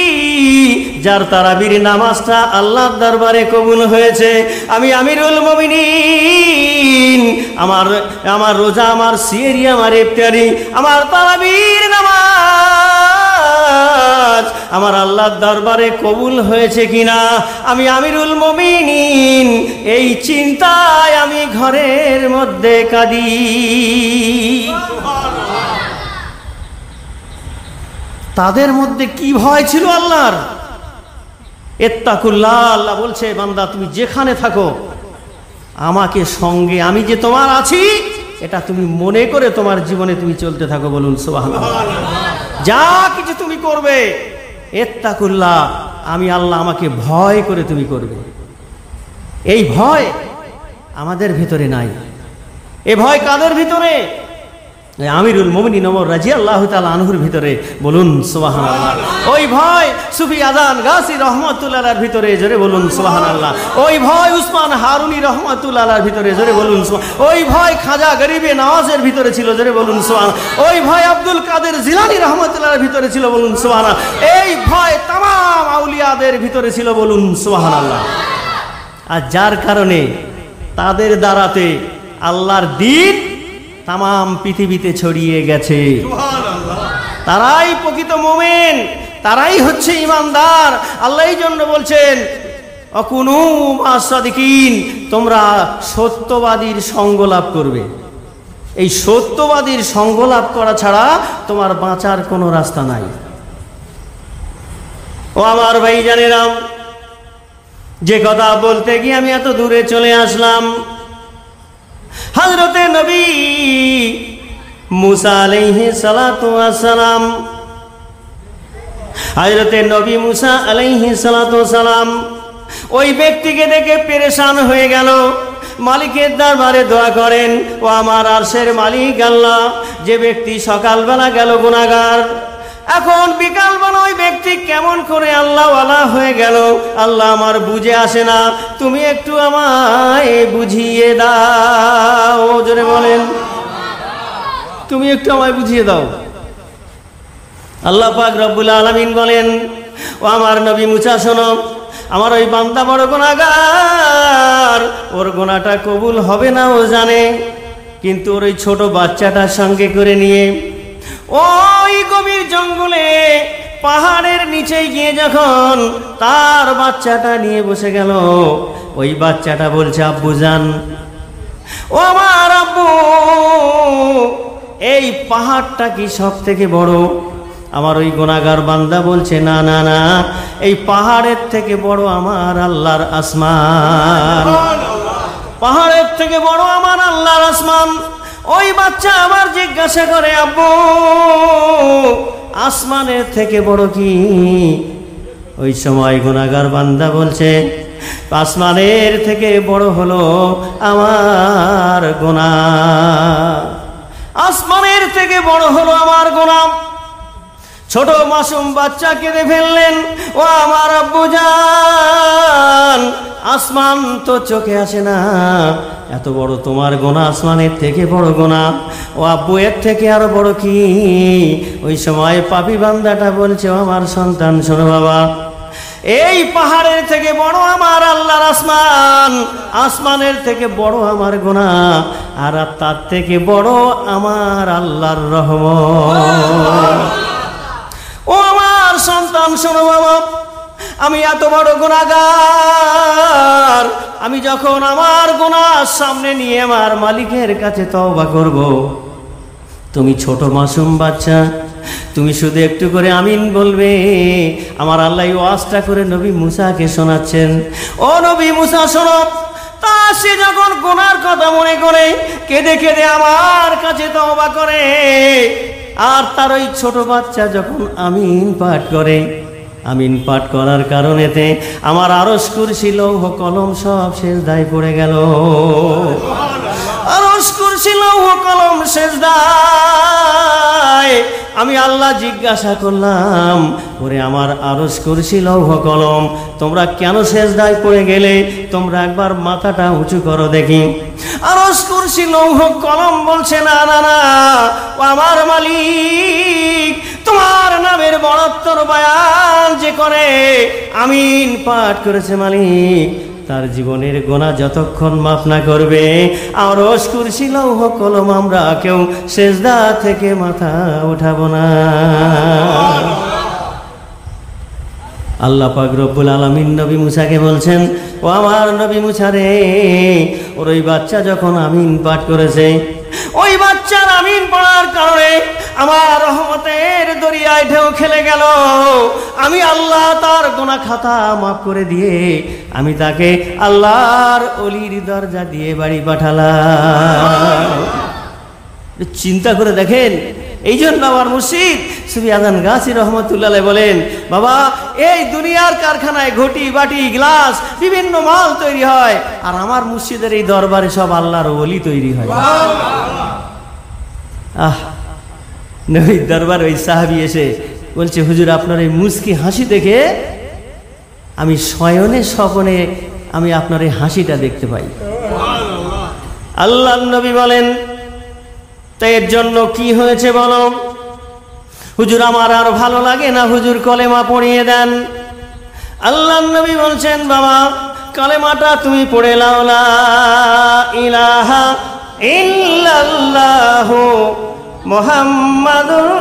যার তারাবির নামাজটা আল্লাহর দরবারে কবুল হয়েছে। আমি আমিরুল মুমিনিন, আমার রোজা, আমার সিয়ারি, আমার ইফতারি, আমার তারাবির নামাজ আমার আল্লাহর দরবারে কবুল হয়েছে কিনা আমি আমিরুল মুমিনিন এই চিন্তায় আমি ঘরের মধ্যে কাঁদি। তাদের মধ্যে কি ভয় ছিল আল্লাহর? ইত্তাকুল্লাহ, আল্লাহ বলছে, বান্দা তুমি যেখানে থাকো আমাকে সঙ্গে, আমি যে তোমার আছি এটা তুমি মনে করে তোমার জীবনে তুমি চলতে থাকো। বলুন সুবহানাল্লাহ। যা কিছু তুমি করবে, ইত্তাকুল্লাহ, আমি আল্লাহ আমাকে ভয় করে তুমি করবে। এই ভয় আমাদের ভিতরে নাই। এই ভয় কাদের ভিতরে? আমিরুল মুমিনিন ওমর রাদিয়াল্লাহু তাআলা আনহুর ভিতরে। বলুন সুবহানাল্লাহ। ওই ভয় সুফি আযান গাসি রহমাতুল্লাহর ভিতরে, জোরে বলুন সুবহানাল্লাহ। ওই ভয় উসমান হারুনি রহমাতুল্লাহর ভিতরে, জোরে বলুন সুবহানাল্লাহ। ওই ভয় খাজা গরিবে নওয়াজের ভিতরে ছিল, জোরে বলুন সুবহানাল্লাহ। ওই ভয় আব্দুল কাদের জিলানী রহমাতুল্লাহর ভিতরে ছিল, বলুন সুবহানাল্লাহ। এই ভয় तमाम আউলিয়াদের ভিতরে ছিল, বলুন সুবহানাল্লাহ। আর যার কারণে তাদের দ্বারাতে আল্লাহর দ্বীন তাম পৃথিবীতে ছড়িয়ে গেছে। তারাই প্রকৃত মুমিন, তারাই হচ্ছে ইমানদার। আল্লাহ এই জন্য বলছেন, অকুনু মাসাদিকিন, তোমরা সত্যবাদীর সঙ্গ লাভ করবে। এই সত্যবাদীর সঙ্গ লাভ করা ছাড়া তোমার বাঁচার কোনো রাস্তা নাই। ও আমার ভাই জানেরাম, যে কথা বলতে গিয়ে আমি এত দূরে চলে আসলাম, হযরতে নবী মুসা আলাইহিস সালাতু ওয়াস সালাম, হযরতে নবী মুসা আলাইহিস সালাতু ওয়াস সালাম ওই ব্যক্তিকে দেখে পেরেশান হয়ে গেল। মালিকের দরবারে দোয়া করেন, ও আমার আরশের মালিক আল্লাহ, যে ব্যক্তি সকালবেলা গেল গুনাহগার, এখন বিকালবেলা ওই ব্যক্তি কেমন করে আল্লাহওয়ালা হয়ে গেল, আল্লাহ আমার বুঝে আসে না, তুমি একটু আমায় বুঝিয়ে দাও। জোরে বলেন, তুমি একটু আমায় বুঝিয়ে দাও। আল্লাহ পাক রব্বুল আলামিন বলেন, ও আমার নবী মুসা শোনো, আমার ওই বান্দা বড় গুনাহগার, ওর গুনাহটা কবুল হবে না ও জানে, কিন্তু ওর ওই ছোট বাচ্চাটার সঙ্গে করে নিয়ে ওই গভীর জঙ্গলে পাহাড়ের নিচে গিয়ে যখন তার বাচ্চাটা নিয়ে বসে গেল, ওই বাচ্চাটা বলছে, আব্বু জান, ও আমার আব্বু, এই পাহাড়টা কি সব থেকে বড়? আমার ওই গুনাহগার বান্দা বলছে, না না না, এই পাহাড়ের থেকে বড় আমার আল্লাহর আসমান, পাহাড়ের থেকে বড় আমার আল্লাহর আসমান। ওই বাচ্চা আবার জিজ্ঞাসা করে, আব্বু, আসমানের থেকে বড় কি? ওই সময় গুনাহগার বান্দা বলছে, আসমানের থেকে বড় হলো আমার গুনাহ, আসমানের থেকে বড় হলো আমার গুনাহ। ছোট মাসুম বাচ্চা কেঁদে ফেললেন, ও আমার আব্বু জান, আসমান তো চোখে আসে না, এত বড় তোমার গুনাহ, আসমানের থেকে বড় গুনাহ। ও আব্বু, এর থেকে আরো বড় কি? ওই সময় পাপী বান্দাটা বলছে, ও আমার সন্তান শোনো বাবা, এই পাহাড়ের থেকে বড় আমার আল্লাহর আসমান, আসমানের থেকে বড় আমার গুনাহ, আর তার থেকে বড় আমার আল্লাহর রহমত। ও আমার সন্তান শোনো বাবা, আমি এত বড় গুনাহগার, আমি যখন আমার গুনাহ সামনে নিয়ে আমার মালিকের কাছে তওবা করব, তুমি ছোট মাসুম বাচ্চা, তুমি শুধু একটু করে আমিন বলবে। আমার আল্লাহ ওয়াজটা করে নবী মুসাকে শোনাচ্ছেন, ও নবী মুসা শোনো। তা সে যখন গুনার কথা মনে করে কেঁদে কেঁদে আমার কাছে তওবা করে, আর তার ওই ছোট বাচ্চা যখন আমিন পাঠ করে, আমিন পাঠ করার কারণেতে আমার আরশ কুরসি লৌহ কলম সব সেজদায় পড়ে গেল। আরশ কুরসি লৌহ কলম সেজদায়। আমি আল্লাহ জিজ্ঞাসা করলাম, ওরে আমার আরশ কুরসি লৌহ কলম তোমরা কেন সেজদায় পড়ে গেলে? তোমরা একবার মাথাটা উঁচু করো দেখি। আরশ কুরসি লৌহ কলম বলছে, না না না, ও আমার মালিক, তোমার নামের বড়ত্বর বয়ান যে করে আমিন পাঠ করেছে মালিক, তার জীবনের গোনা যতক্ষণ মাফ না করবে আরশ কুরসি লৌহ কলম আমরা কেউ সেজদা থেকে মাথা উঠাবো না। আল্লাহ পাক রব্বুল আলামিন নবী মুসাকে বলছেন, ও আমার নবী মুসা রে, ওর ওই বাচ্চা যখন আমিন পাঠ করেছে, ওই বাচ্চার আমিন পড়ার কারণে আমার রহমতের দরিয়ায় ঢেউ খেলে গেল। আমি আল্লাহ তার গুনাহ খাতা মাফ করে দিয়ে আমি তাকে আল্লাহর ওলির দরজা দিয়ে বাড়ি পাঠালাম। চিন্তা করে দেখেন। এই জন্য আমার মুর্শিদ সুফি আজান গাছি রহমতুল্লাহ বলেন, বাবা এই দুনিয়ার কারখানায় ঘটি বাটি গ্লাস বিভিন্ন মাল তৈরি হয়, আর আমার মুর্শিদের এই দরবারে সব আল্লাহর ওলি তৈরি হয়। নবীর দরবার ওই সাহাবী এসে বলছে, হুজুর আপনার এই মুস্কি হাসি দেখে আমি শয়নে স্বপনে আমি আপনার এই হাসিটা দেখতে পাই। আল্লাহর নবী বলেন, তাই এর জন্য কি হয়েছে বলো? হুজুর আমার আর ভালো লাগে না, হুজুর কলেমা পড়িয়ে দেন। আল্লাহর নবী বলছেন, বাবা কলেমাটা তুমি পড়ে লাও, লা ইলাহা ইল্লাল্লাহু মুহাম্মাদুর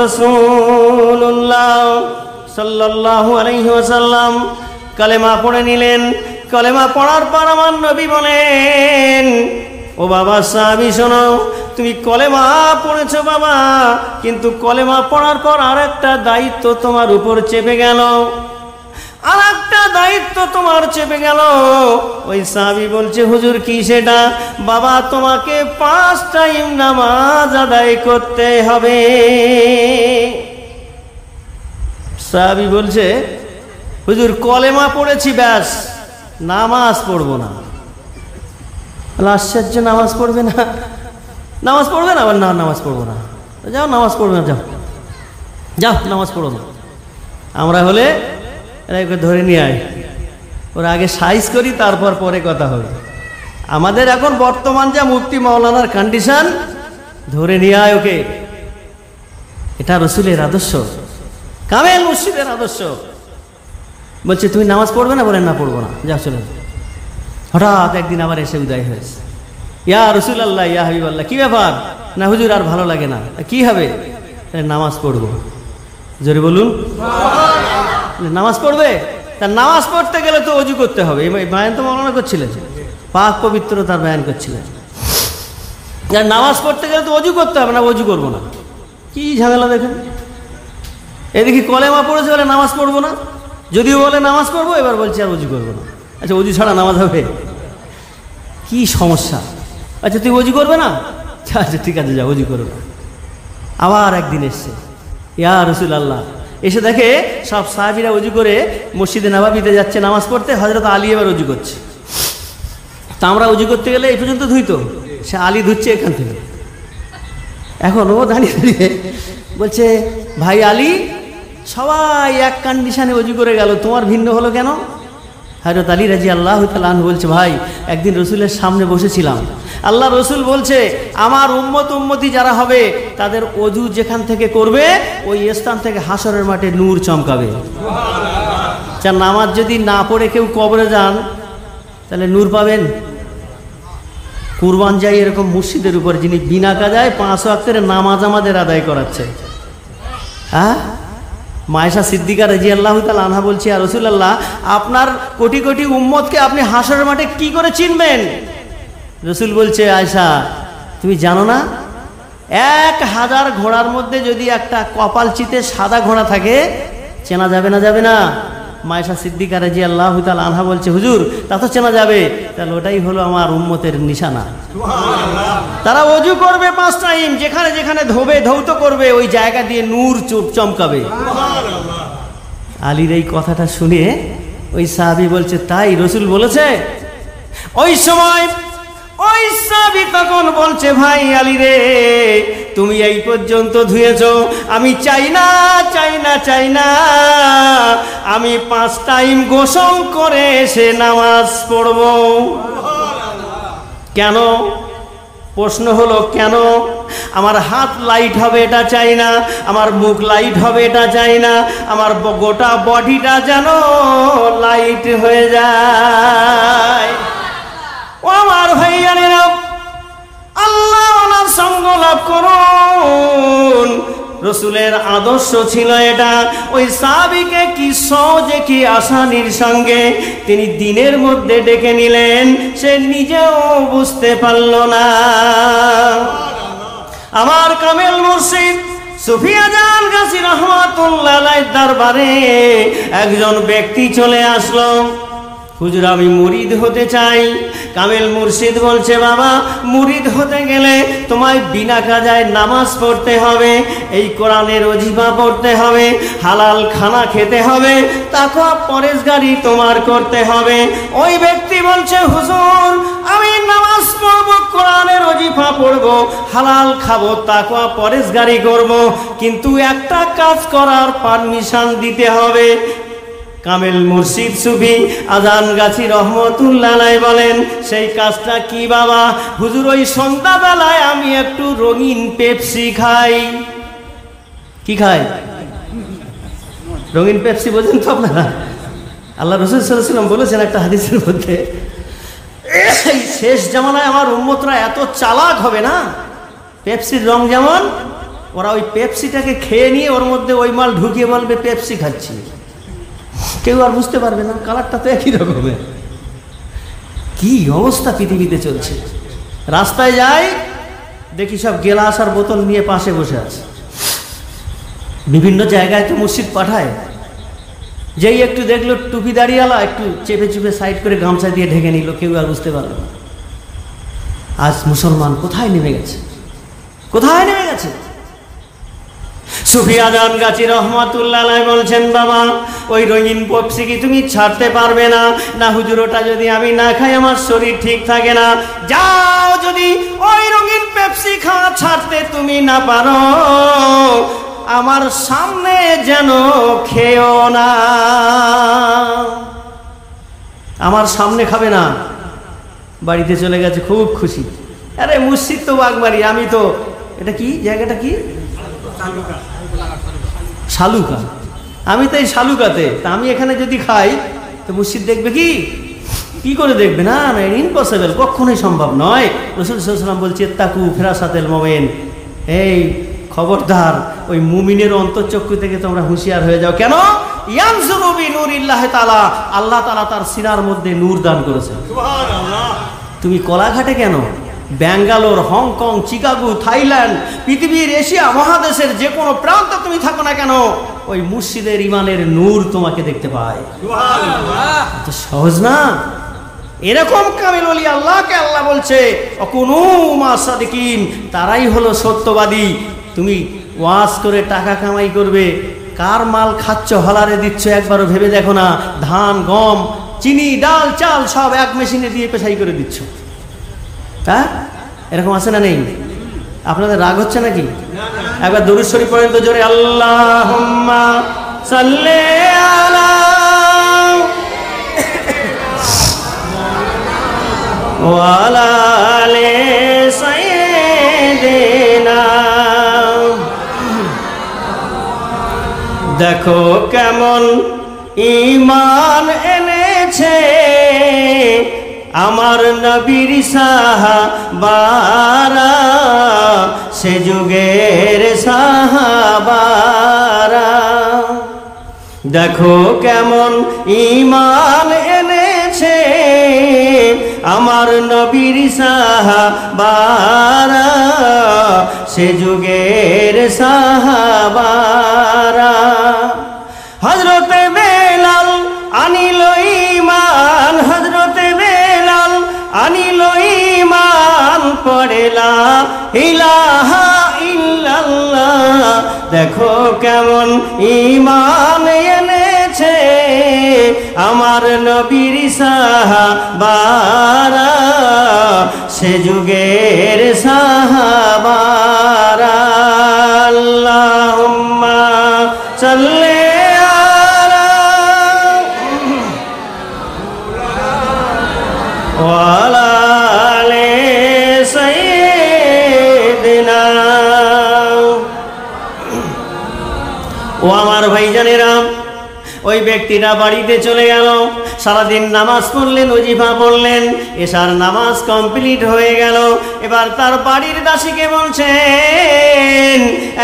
রাসূলুল্লাহ সাল্লাল্লাহু আলাইহি ওয়াসাল্লাম কলেমা পড়ে নিলেন। কলেমা পড়ার পর আমার নবী বলেন, ও বাবা সাহাবী শোনো, তুমি কলেমা পড়েছো বাবা, কিন্তু কলেমা পড়ার পর আর একটা দায়িত্ব তোমার উপর চেপে গেল, আর একটা দায়িত্ব তোমার চেপে গেল। ওই সাহাবী বলছে, হুজুর কি সেটা? বাবা তোমাকে 5 টাইম নামাজ আদায় করতে হবে। সাহাবী বলছে, হুজুর কলেমা পড়েছি ব্যাস, নামাজ পড়বো না। আশ্চর্য, নামাজ পড়বে না? নামাজ পড়বে না? না নামাজ পড়বো না। যাও নামাজ পড়বে না, যাও যাও নামাজ পড়ো না। আমরা হলে এরা ধরে নিয়ে আয়, ওরা আগে সাইজ করি তারপর পরে কথা হবে। আমাদের এখন বর্তমান যা মুফতি মাওলানার কন্ডিশন, ধরে নিয়ে আয় ওকে। এটা রসুলের আদর্শ, কামেল মুর্শিদের আদর্শ। বলছে তুমি নামাজ পড়বে না? বলেন না পড়বো না, যাও চলে। হঠাৎ একদিন আবার এসে উদয় হয়েছে, ইয়া রাসূলুল্লাহ ইয়া হাবিবাল্লাহ, কি ব্যাপার? না হুজুর আর ভালো লাগে না। কি হবে? নামাজ পড়বো। জোরে বলুন, নামাজ পড়বে? তা নামাজ পড়তে গেলে তো ওযু করতে হবে। এই বায়ান তো মাওলানা করছিলেন, পাক পবিত্রতার বায়ান করছিলেন। নামাজ পড়তে গেলে তো ওযু করতে হবে, না ওযু করবো না। কি ঝামেলা দেখেন। এদিকে কলেমা পড়েছে বলে নামাজ পড়বো না, যদিও বলে নামাজ পড়বো, এবার বলছে আর ওযু করবো না। আচ্ছা ওযু ছাড়া নামাজ হবে? কি সমস্যা? আচ্ছা তুই ওযু করবে না? আচ্ছা ঠিক আছে, যা ওযু করো না। আবার একদিন এসছে, ইয়া রাসূলুল্লাহ, এসে দেখে সব সাহাবীরা ওযু করে মসজিদে নববীতে যাচ্ছে নামাজ পড়তে। হযরত আলী এবার ওযু করছে। তা আমরা ওযু করতে গেলে এই পর্যন্ত ধুইতো, সে আলী ধুচ্ছে এখান থেকে। এখন ও দাঁড়িয়ে দাঁড়িয়ে বলছে, ভাই আলী, সবাই এক কন্ডিশনে ওযু করে গেল, তোমার ভিন্ন হলো কেন? হযরত আলী রাদিয়াল্লাহু তাআলা আনহু বলছে, ভাই একদিন রসুলের সামনে বসেছিলাম, আল্লাহ রসুল বলছে আমার উম্মতি যারা হবে তাদের ওযু যেখান থেকে করবে ওই স্থান থেকে হাসরের মাঠে নূর চমকাবে। যা নামাজ যদি না পড়ে কেউ কবরে যান তাহলে নূর পাবেন? কুরবান যাই এরকম মুর্শিদের উপর, যিনি বিনা কাজায় 5 ওয়াক্তের নামাজ আমাদের আদায় করাচ্ছে। হ্যাঁ, মায়েশা সিদ্দিকা রাদিয়াল্লাহু তাআলা আনহা বলছে, ইয়া রাসূলুল্লাহ, আপনার কোটি কোটি উম্মতকে আপনি হাসরের মাঠে কি করে চিনবেন? রসুল বলছে, আয়েশা তুমি জানো না, 1000 ঘোড়ার মধ্যে যদি একটা কপাল চিতে সাদা ঘোড়া থাকে চেনা যাবে না? যাবে না? মায়েশা সিদ্দিকা রাদিয়াল্লাহু তাআলা আনহা বলছে, হুজুর তা তো চেনা যাবে। তাহলে ওটাই হলো আমার উম্মতের নিশানা। তারা ওযু করবে 5 টাইম, যেখানে যেখানে ধৌত করবে ওই জায়গা দিয়ে নূর চমকাবে। আলীর এই কথাটা শুনে ওই সাহাবী বলছে, তাই রসুল বলেছে? ওই সময় ওই সাহাবী তখন বলছে, ভাই আলী রে, তুমি এই পর্যন্ত ধুয়েছো, আমি চাই না চাই না চাই না, আমি 5 টাইম গোসল করে এসে নামাজ পড়ব। কেন? প্রশ্ন হলো কেন? আমার হাত লাইট হবে এটা চাই না, আমার মুখ লাইট হবে এটা চাই না, আমার গোটা বডিটা যেন লাইট হয়ে যায়। ও আমার ভাইয়ানেরা, আল্লাহ ওনার সঙ্গ লাভ করুন। রসুলের আদর্শ ছিল এটা। ওই সাহাবীকে কি সহজে কি আসানির সঙ্গে তিনি দিনের মধ্যে ডেকে নিলেন, সে নিজেও বুঝতে পারল না। আমার কামেল মুর্শিদ সুফি আজান গাজী রহমাতুল্লাহ আলাইহির দরবারে একজন ব্যক্তি চলে আসলো, হুজুর আমি মুরিদ হতে চাই। কামেল মুর্শিদ বলছে, বাবা মুরিদ হতে গেলে তোমায় বিনা কাজায় নামাজ পড়তে হবে, এই কোরআনের ওজিফা পড়তে হবে, হালাল খানা খেতে হবে, তাকওয়া পরেজগারি তোমার করতে হবে। ওই ব্যক্তি বলছে, হুজুর আমি নামাজ পড়ব, কোরআনের ওজিফা পড়ব, হালাল খাবো, তাকওয়া পরেজগারি করব, কিন্তু একটা কাজ করার পারমিশন দিতে হবে। কামেল মুর্শিদ সুফি আজান গাজী রহমতুল্লাহ আলাইহি বলেন, সেই কাজটা কি বাবা? হুজুর ওই সন্ধ্যাবেলায় আমি একটু রঙিন পেপসি খাই। কি খাই? রঙিন পেপসি বোঝেন তো আপনারা? আল্লাহ রাসূল সাল্লাল্লাহু আলাইহি ওয়াসাল্লাম বলেছেন একটা হাদিসের মধ্যে, এই শেষ জামানায় আমার উম্মতরা এত চালাক হবে না, পেপসির রং যেমন, ওরা ওই পেপসিটাকে খেয়ে নিয়ে ওর মধ্যে ওই মাল ঢুকিয়ে বলবে পেপসি খাচ্ছি, কেউ আর বুঝতে পারবে না, কালারটা তো একই রকমের। কি অবস্থা পৃথিবীতে চলছে। রাস্তায় যাই দেখি সব গেলাস আর বোতল নিয়ে পাশে বসে আছে। বিভিন্ন জায়গায় তো মসজিদ পাঠায়, যেই একটু দেখলো টুপি দাঁড়িয়েলা একটু চেপে চেপে সাইড করে গামছা দিয়ে ঢেকে নিল, কেউ আর বুঝতে পারলো না। আজ মুসলমান কোথায় নেমে গেছে, কোথায় নেমে গেছে? সুফি আজান গাজী রহমাতুল্লাহ আলাইহি বলছেন, বাবা ওই রঙিন পেপসি কি তুমি ছাড়তে পারবে না? না হুজুর, ওটা যদি আমি না খাই আমার শরীর ঠিক থাকে না। যাও, যদি ওই রঙিন পেপসি খাওয়া ছাড়তে তুমি না পারো, আমার সামনে যেন খেও না। আমার সামনে খাবে না। বাড়িতে চলে গেছে, খুব খুশি। আরে মসজিদ তো বাগবাড়ি, আমি তো, এটা কি জায়গাটা কি? শালুকা। আমি তো এই শালুকাতে, তা আমি এখানে যদি খাই তো মসজিদ দেখবে কি? কি করে দেখবে? না না, ইম্পসিবল, কখনোই সম্ভব নয়। রাসূল সাল্লাল্লাহু আলাইহি ওয়াসাল্লাম বলছে, তাকু ফিরাসাতিল মুমিন, এই খবরদার, ওই মুমিনের অন্তর্চক্ষু থেকে তোমরা হুঁশিয়ার হয়ে যাও। কেন? ইয়ানজুরু বিনুরিল্লাহি তাআলা, আল্লাহ তাআলা তার সিনার মধ্যে নূর দান করেছেন। সুবহানাল্লাহ। তুমি কলাঘাটে কেন? ব্যাঙ্গালোর, হংকং, চিকাগো, থাইল্যান্ড, পৃথিবীর এশিয়া মহাদেশের যে কোনো প্রান্ত তুমি থাকো না কেন, ওই মুর্শিদের ইমানের নূর তোমাকে দেখতে পায়। সুবহানাল্লাহ। তো সহজ না। এরকম কামিল ওলি আল্লাহকে আল্লাহ বলছে, অকুনু মা সাদিকিন, তারাই হলো সত্যবাদী। তুমি ওয়াজ করে টাকা কামাই করবে, কার মাল খাচ্ছ, হলারে দিচ্ছ, একবারও ভেবে দেখো না। ধান, গম, চিনি, ডাল, চাল সব এক মেশিনে দিয়ে পেশাই করে দিচ্ছ। হ্যাঁ, এরকম আছে না নেই? আপনাদের রাগ হচ্ছে নাকি? একবার দরুদ শরীফ পড়েন তো জোরে, আল্লাহুম্মা সাল্লি আলা ওয়া আলা আলি সাইয়্যিদিনা। দেখো কেমন ঈমান এনেছে আমার নবীর সাহাবারা, সে যুগের সাহাবারা। দেখো কেমন ঈমান এনেছে আমার নবীর সাহাবারা, সে যুগের সাহাবারা। হযরতে বেলাল আনিল ঈমান, হযরতে বেলাল আনিল ঈমান, পড়ে লা ইলাহা ইল্লাল্লাহ। দেখো কেমন ঈমান এনেছে আমার নবীর সাহাবারা, সে যুগের সাহাবারা। আল্লাহুম্মা সাল্লি আলা ওয়া আলা আলি সাইয়্যিদিনা। ও আমার ভাইজানেরা, ওই ব্যক্তিটা বাড়িতে চলে গেল, সারাদিন নামাজ পড়লেন, ওজিফা পড়লেন, এশার নামাজ কমপ্লিট হয়ে গেল। এবার তার বাড়ির দাসীকে বলছেন,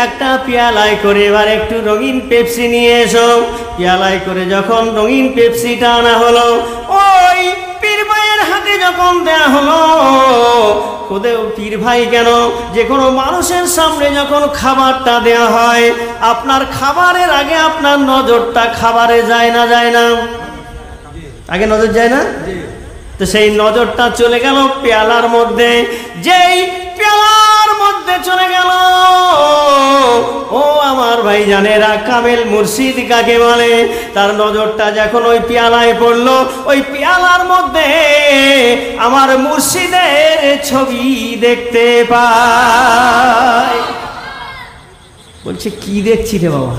একটা পেয়ালায় করে এবার একটু রঙিন পেপসি নিয়ে এসো। পেয়ালায় করে যখন রঙিন পেপসিটা আনা হলো, ওই পীর ভাইয়ের হাতে যখন দেয়া হলো, ওদের পীর ভাই কেন, যে কোনো মানুষের সামনে যখন খাবারটা দেয়া হয়, আপনার খাবারের আগে আপনার নজরটা খাবারে যায় না, যায় না? আগে নজর যায় না? তো সেই নজরটা চলে গেল পেয়ালার মধ্যে। যেই পেয়ালার মধ্যে চলে গেল, ও আমার ভাই জানেরা, কামেল মুর্শিদ কাকে বলে, তার নজরটা যখন ওই পেয়ালায় পড়লো, ওই পেয়ালার মধ্যে আমার মুর্শিদের ছবি দেখতে পায়। বলছে, কি দেখছি রে বাবা?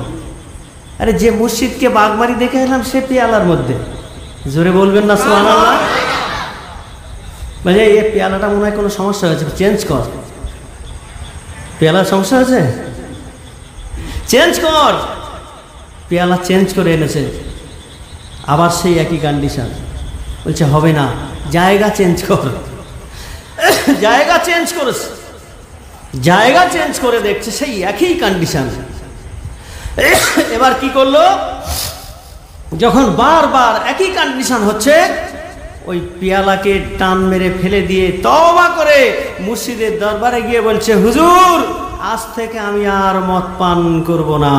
আরে যে মুর্শিদকে বাগমারি দেখে এলাম, সে পেয়ালার মধ্যে। জোরে বলবেন না সুবহানাল্লাহ? মানে এই পেয়ালাটা মনে হয় কোনো সমস্যা হয়েছে, চেঞ্জ কর। পেয়ালার সমস্যা হয়েছে, চেঞ্জ কর। পেয়ালা চেঞ্জ করে এনেছে, আবার সেই একই কন্ডিশন। বলছে হবে না, জায়গা চেঞ্জ কর। জায়গা চেঞ্জ করেছে, জায়গা চেঞ্জ করে দেখছে সেই একই কন্ডিশন। এবার কি করলো, যখন বারবার একই কন্ডিশন হচ্ছে, ওই পেয়ালাকে টান মেরে ফেলে দিয়ে তওবা করে মুর্শিদের দরবারে গিয়ে বলছে, হুজুর, আজ থেকে আমি আর মদ পান করব না।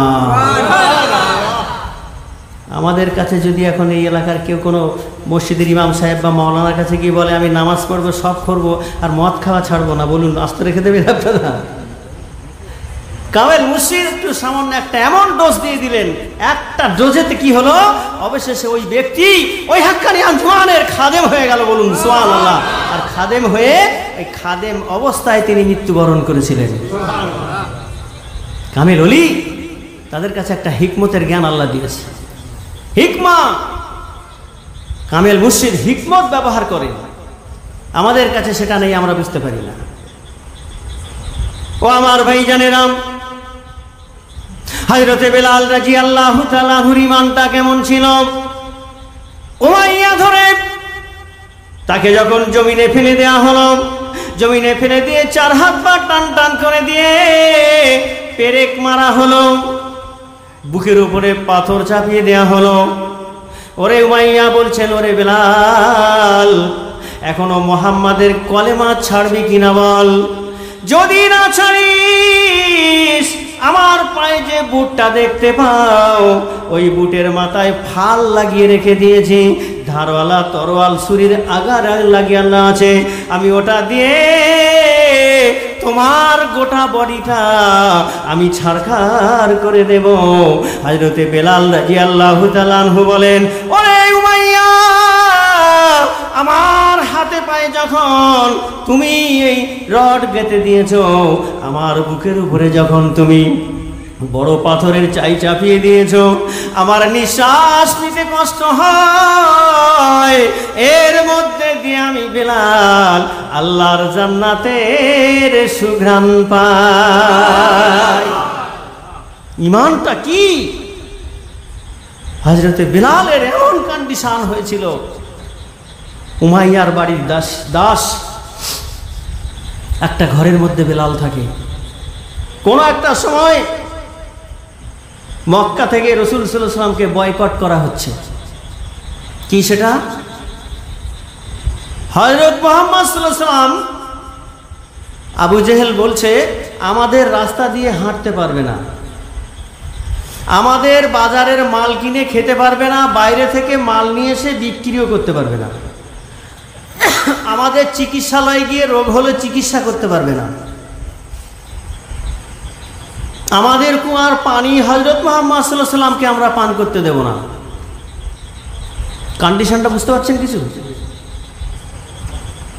আমাদের কাছে যদি এখন এই এলাকার কেউ কোনো মসজিদের ইমাম সাহেব বা মাওলানার কাছে গিয়ে বলে, আমি নামাজ পড়বো, সব করবো, আর মদ খাওয়া ছাড়বো না, বলুন আস্তে রেখে দেবে আপনারা? কামেল মুর্শিদ একটু সামান্য একটা এমন ডোজ দিয়ে দিলেন, একটা ডোজেতে কি হলো, অবশেষে ওই ব্যক্তি ওই হাক্কানি আঞ্জুমানের খাদেম হয়ে গেল, বলুন সুবহানাল্লাহ। আর খাদেম হয়ে এই খাদেম অবস্থায় তিনি মৃত্যুবরণ করেছিলেন। কামেল ওলি, তাদের কাছে একটা হিকমতের জ্ঞান আল্লাহ দিয়েছে, হিকমা। কামেল মুর্শিদ হিকমত ব্যবহার করেন, আমাদের কাছে সেটা নেই, আমরা বুঝতে পারি না। ও আমার ভাইজানেরা, হযরতে বেলাল রাদিয়াল্লাহু তাআলা আনহুর ঈমানটা কেমন ছিল? উমাইয়া ধরে তাকে যখন জমিনে ফেলে দেওয়া হলো, জমিনে ফেলে দিয়ে 4 হাত পা টান টান করে দিয়ে পেরেক মারা হলো, বুকের উপরে পাথর চাপিয়ে দেওয়া হলো। ওরে উমাইয়া বলছেন, ওরে বেলাল, এখনো মুহাম্মাদের কলেমা ছাড়বি কিনা বল। যদি না ছাড়িস, আমার পায়ে যে বুটটা দেখতে পাও, ওই বুটের মাথায় ফাল লাগিয়ে রেখে দিয়েছি, ধারওয়ালা তরোয়াল ছুরির আগার লাগিয়ে আছে, আমি ওটা দিয়ে তোমার গোটা বডিটা আমি ছারখার করে দেব। হযরতে বেলাল রাদিয়াল্লাহু তাআলা আনহু বলেন, ওরে উমাইয়া, আমার হাতে পায়ে যখন তুমি এই রড গেঁথে দিয়েছো, আমার বুকের উপরে যখন তুমি বড় পাথরের চাই চাপিয়ে দিয়েছো, আমার নিঃশ্বাস নিতে কষ্ট হয়, এর মধ্যে দিয়ে আমি বেলাল আল্লাহর জান্নাতের সুঘ্রাণ পাই। ঈমানটা কি! হযরতে বেলালের এমন কন্ডিশন হয়েছিল, উমাইয়ার বাড়ির দাস একটা ঘরের মধ্যে বেলাল থাকে। কোন একটা সময় মক্কা থেকে রাসূল সাল্লাল্লাহু আলাইহি ওয়াসাল্লামকে বয়কট করা হচ্ছে। কি সেটা? হযরত মুহাম্মদ সাল্লাল্লাহু আলাইহি ওয়াসাল্লাম, আবু জেহেল বলছে, আমাদের রাস্তা দিয়ে হাঁটতে পারবে না, আমাদের বাজারের মাল কিনে খেতে পারবে না, বাইরে থেকে মাল নিয়ে এসে বিক্রিও করতে পারবে না, আমাদের চিকিৎসালয়ে গিয়ে রোগ হলে চিকিৎসা করতে পারবে না, আমাদের কুয়ার পানি হযরত মুহাম্মদ সাল্লাল্লাহু আলাইহি ওয়াসাল্লামকে আমরা পান করতে দেব না। কন্ডিশনটা বুঝতে পারছেন কিছু?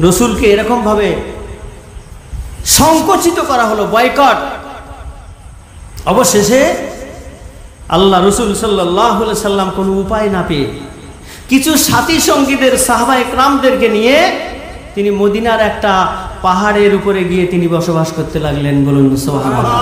রসুলকে এরকম ভাবে সংকুচিত করা হলো, বয়কট। অবশেষে আল্লাহ রসুল সাল্লাল্লাহু আলাইহি সাল্লাম কোনো উপায় না পেয়ে কিছু সাথী সঙ্গীদের, সাহাবা একরামদেরকে নিয়ে তিনি মদিনার একটা পাহাড়ের উপরে গিয়ে তিনি বসবাস করতে লাগলেন। বলুন সুবহানাল্লাহ।